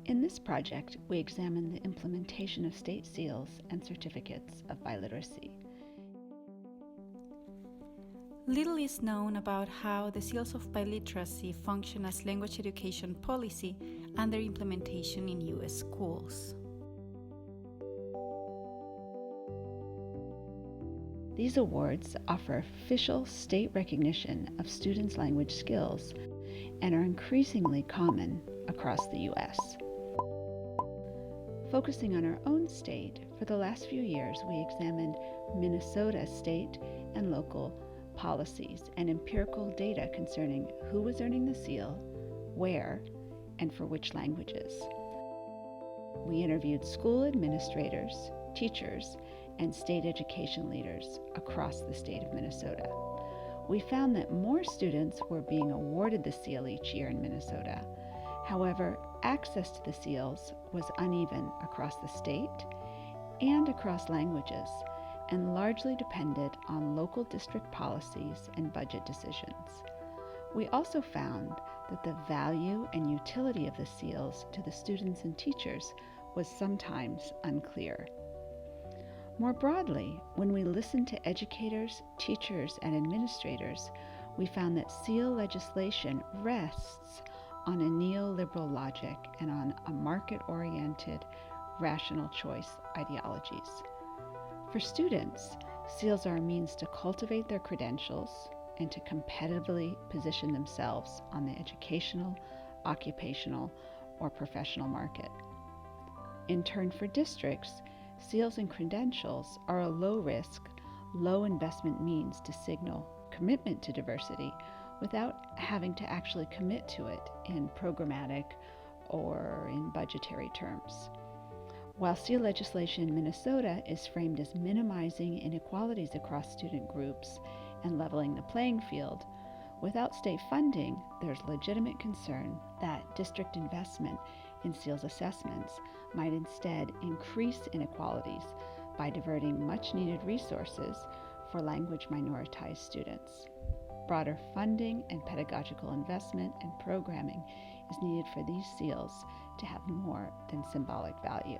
In this project, we examine the implementation of state seals and certificates of biliteracy. Little is known about how the seals of biliteracy function as language education policy and their implementation in U.S. schools. These awards offer official state recognition of students' language skills and are increasingly common across the U.S. Focusing on our own state, for the last few years we examined Minnesota state and local policies and empirical data concerning who was earning the seal, where, and for which languages. We interviewed school administrators, teachers, and state education leaders across the state of Minnesota. We found that more students were being awarded the seal each year in Minnesota. However, access to the seals was uneven across the state and across languages, and largely depended on local district policies and budget decisions. We also found that the value and utility of the seals to the students and teachers was sometimes unclear. More broadly, when we listened to educators, teachers, and administrators, we found that seal legislation rests on a neoliberal logic and on a market-oriented, rational choice ideologies. For students, seals are a means to cultivate their credentials and to competitively position themselves on the educational, occupational, or professional market. In turn, for districts, seals and credentials are a low-risk, low-investment means to signal commitment to diversity without having to actually commit to it in programmatic or in budgetary terms. While seal legislation in Minnesota is framed as minimizing inequalities across student groups and leveling the playing field, without state funding, there's legitimate concern that district investment in seals assessments might instead increase inequalities by diverting much-needed resources for language minoritized students. Broader funding and pedagogical investment and programming is needed for these seals to have more than symbolic value.